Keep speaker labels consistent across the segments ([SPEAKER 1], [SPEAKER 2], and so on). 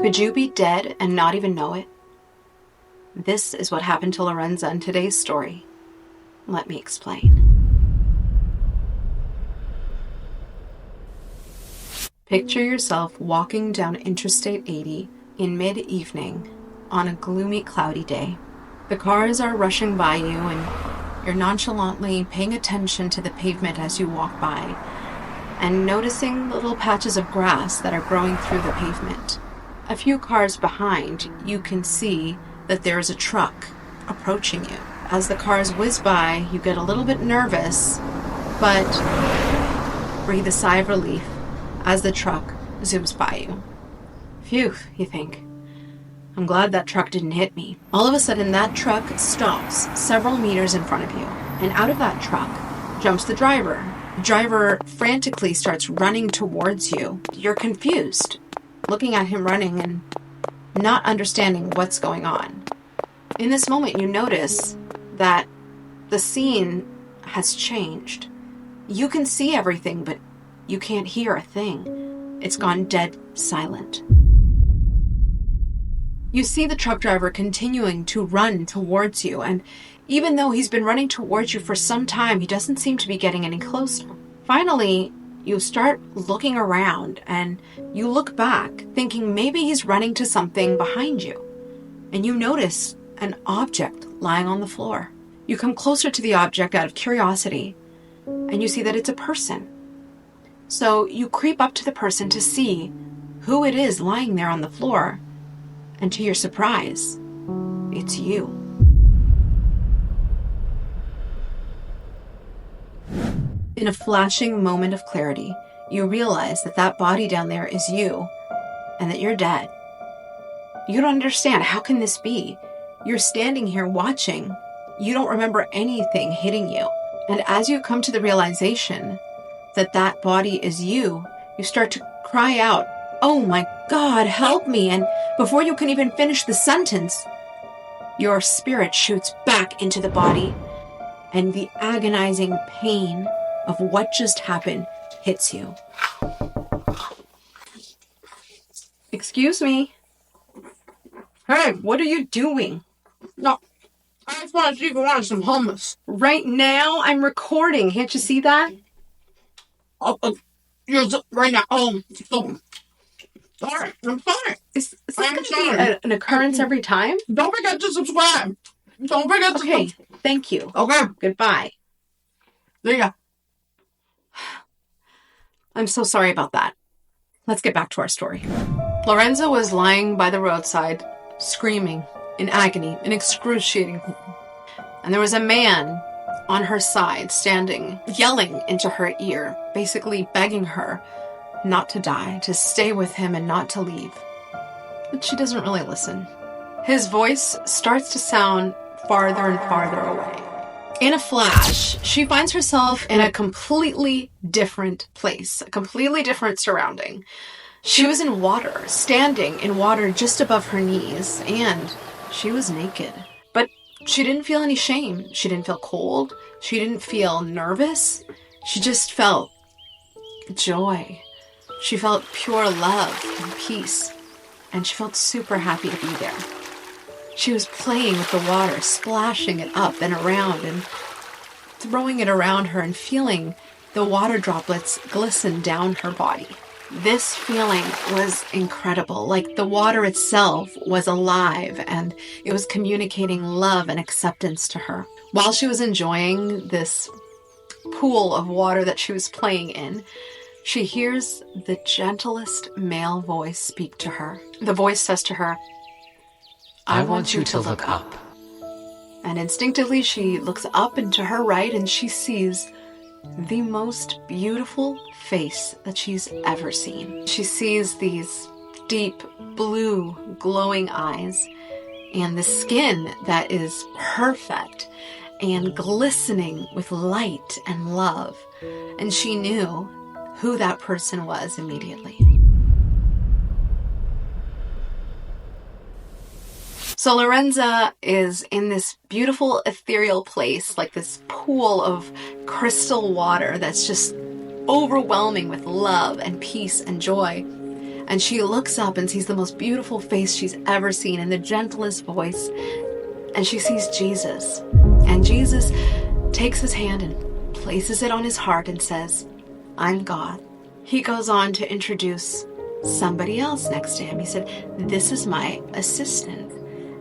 [SPEAKER 1] Could you be dead and not even know it? This is what happened to Lorenza in today's story. Let me explain. Picture yourself walking down Interstate 80 in mid-evening on a gloomy, cloudy day. The cars are rushing by you and you're nonchalantly paying attention to the pavement as you walk by and noticing little patches of grass that are growing through the pavement. A few cars behind, you can see that there is a truck approaching you. As the cars whiz by, you get a little bit nervous, but breathe a sigh of relief as the truck zooms by you. Phew, you think. I'm glad that truck didn't hit me. All of a sudden, that truck stops several meters in front of you, and out of that truck jumps the driver. The driver frantically starts running towards you. You're confused, looking at him running and not understanding what's going on. In this moment, you notice that the scene has changed. You can see everything, but you can't hear a thing. It's gone dead silent. You see the truck driver continuing to run towards you, and even though he's been running towards you for some time, he doesn't seem to be getting any closer. Finally, you start looking around, and you look back, thinking maybe he's running to something behind you, and you notice an object lying on the floor. You come closer to the object out of curiosity, and you see that it's a person. So you creep up to the person to see who it is lying there on the floor, and to your surprise, it's you. In a flashing moment of clarity, you realize that that body down there is you, and that you're dead. You don't understand. How can this be? You're standing here watching. You don't remember anything hitting you. And as you come to the realization that that body is you, you start to cry out, "Oh my God, help me!" And before you can even finish the sentence, your spirit shoots back into the body, and the agonizing pain of what just happened hits you. Excuse me. Hey, what are you doing?
[SPEAKER 2] No, I just want to see if you want some hummus.
[SPEAKER 1] Right now, I'm recording. Can't you see that?
[SPEAKER 2] Right now. Sorry, I'm sorry.
[SPEAKER 1] Is this going to be an occurrence every time?
[SPEAKER 2] Don't forget to subscribe. Don't forget to
[SPEAKER 1] Okay, thank you.
[SPEAKER 2] Okay.
[SPEAKER 1] Goodbye.
[SPEAKER 2] See ya.
[SPEAKER 1] I'm so sorry about that. Let's get back to our story. Lorenza was lying by the roadside, screaming in agony, in excruciating pain. And there was a man on her side, standing, yelling into her ear, basically begging her not to die, to stay with him and not to leave. But she doesn't really listen. His voice starts to sound farther and farther away. In a flash, she finds herself in a completely different place, a completely different surrounding. She was in water, standing in water just above her knees, and she was naked. But she didn't feel any shame. She didn't feel cold. She didn't feel nervous. She just felt joy. She felt pure love and peace, and she felt super happy to be there. She was playing with the water, splashing it up and around and throwing it around her and feeling the water droplets glisten down her body. This feeling was incredible, like the water itself was alive and it was communicating love and acceptance to her. While she was enjoying this pool of water that she was playing in, she hears the gentlest male voice speak to her. The voice says to her, "I want you to look up." And instinctively she looks up and to her right and she sees the most beautiful face that she's ever seen. She sees these deep blue glowing eyes and the skin that is perfect and glistening with light and love. And she knew who that person was immediately. So Lorenza is in this beautiful ethereal place, like this pool of crystal water that's just overwhelming with love and peace and joy. And she looks up and sees the most beautiful face she's ever seen and the gentlest voice. And she sees Jesus. And Jesus takes his hand and places it on his heart and says, "I'm God." He goes on to introduce somebody else next to him. He said, "This is my assistant.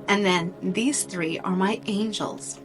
[SPEAKER 1] And then these three are my angels."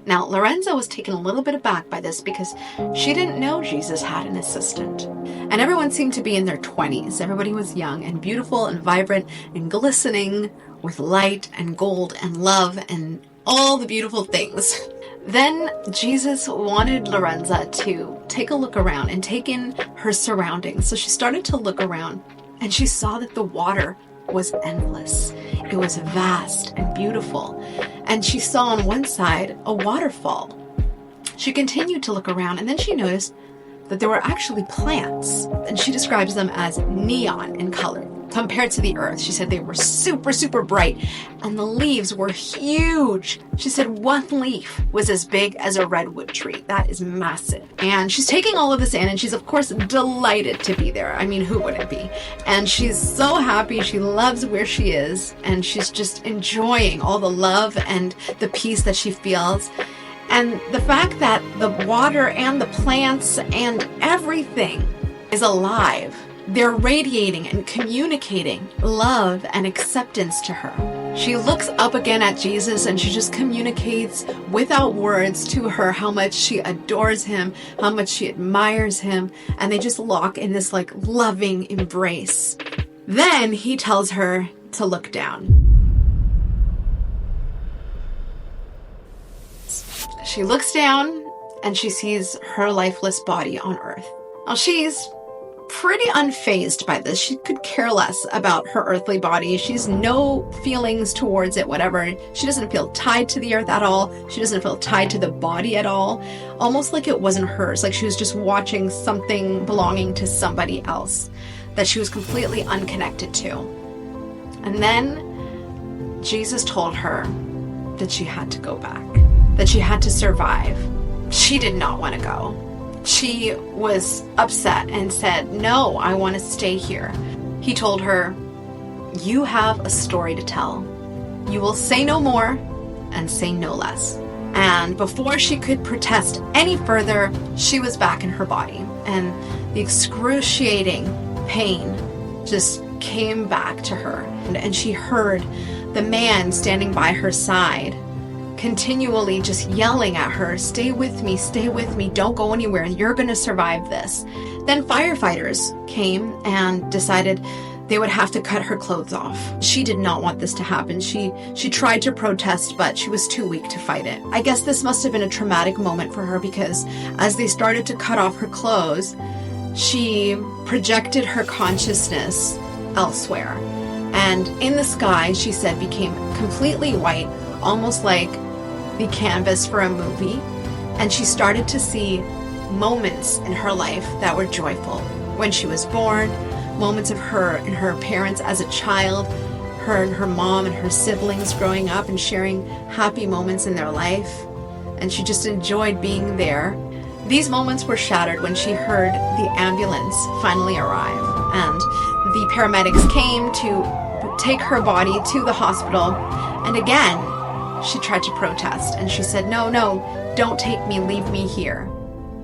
[SPEAKER 1] Now, Lorenza was taken a little bit aback by this because she didn't know Jesus had an assistant. And everyone seemed to be in their 20s. Everybody was young and beautiful and vibrant and glistening with light and gold and love and all the beautiful things. Then Jesus wanted Lorenza to take a look around and take in her surroundings. So she started to look around and she saw that the water was endless. It was vast and beautiful. And she saw on one side a waterfall. She continued to look around and then she noticed that there were actually plants. And she describes them as neon in color compared to the earth. She said they were super, super bright and the leaves were huge. She said one leaf was as big as a redwood tree. That is massive. And she's taking all of this in and she's of course delighted to be there. I mean, who wouldn't be? And she's so happy. She loves where she is and she's just enjoying all the love and the peace that she feels. And the fact that the water and the plants and everything is alive. They're radiating and communicating love and acceptance to her. She looks up again at Jesus and she just communicates without words to her how much she adores him, how much she admires him, and they just lock in this like loving embrace. Then he tells her to look down. She looks down and she sees her lifeless body on earth. Now she's pretty unfazed by this. She could care less about her earthly body. She's no feelings towards it, whatever. She doesn't feel tied to the earth at all. She doesn't feel tied to the body at all. Almost like it wasn't hers. Like she was just watching something belonging to somebody else that she was completely unconnected to. And then Jesus told her that she had to go back, that she had to survive. She did not want to go. She was upset and said, "No, I want to stay here." He told her, "You have a story to tell. You will say no more and say no less." And before she could protest any further, she was back in her body. And the excruciating pain just came back to her. And she heard the man standing by her side continually just yelling at her, stay with me, don't go anywhere, you're going to survive this. Then firefighters came and decided they would have to cut her clothes off. She did not want this to happen. She tried to protest, but she was too weak to fight it. I guess this must have been a traumatic moment for her because as they started to cut off her clothes, she projected her consciousness elsewhere. And in the sky, she said, became completely white, almost like the canvas for a movie. And she started to see moments in her life that were joyful. When she was born, moments of her and her parents as a child, her and her mom and her siblings growing up and sharing happy moments in their life. And she just enjoyed being there. These moments were shattered when she heard the ambulance finally arrive. And the paramedics came to take her body to the hospital. And again, she tried to protest and she said, no, don't take me, leave me here.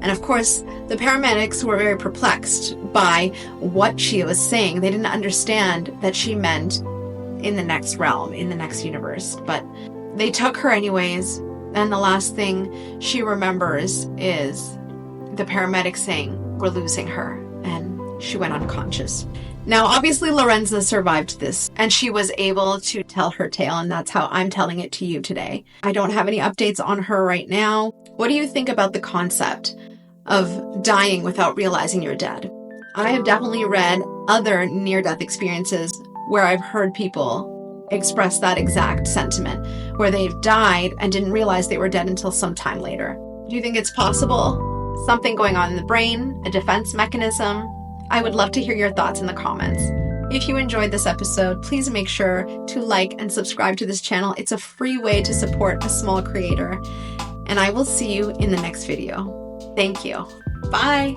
[SPEAKER 1] And of course, the paramedics were very perplexed by what she was saying. They didn't understand that she meant in the next realm, in the next universe. But they took her anyways. And the last thing she remembers is the paramedics saying, we're losing her. And she went unconscious. Now, obviously, Lorenza survived this, and she was able to tell her tale, and that's how I'm telling it to you today. I don't have any updates on her right now. What do you think about the concept of dying without realizing you're dead? I have definitely read other near-death experiences where I've heard people express that exact sentiment, where they've died and didn't realize they were dead until some time later. Do you think it's possible? Something going on in the brain, a defense mechanism? I would love to hear your thoughts in the comments. If you enjoyed this episode, please make sure to like and subscribe to this channel. It's a free way to support a small creator. And I will see you in the next video. Thank you. Bye.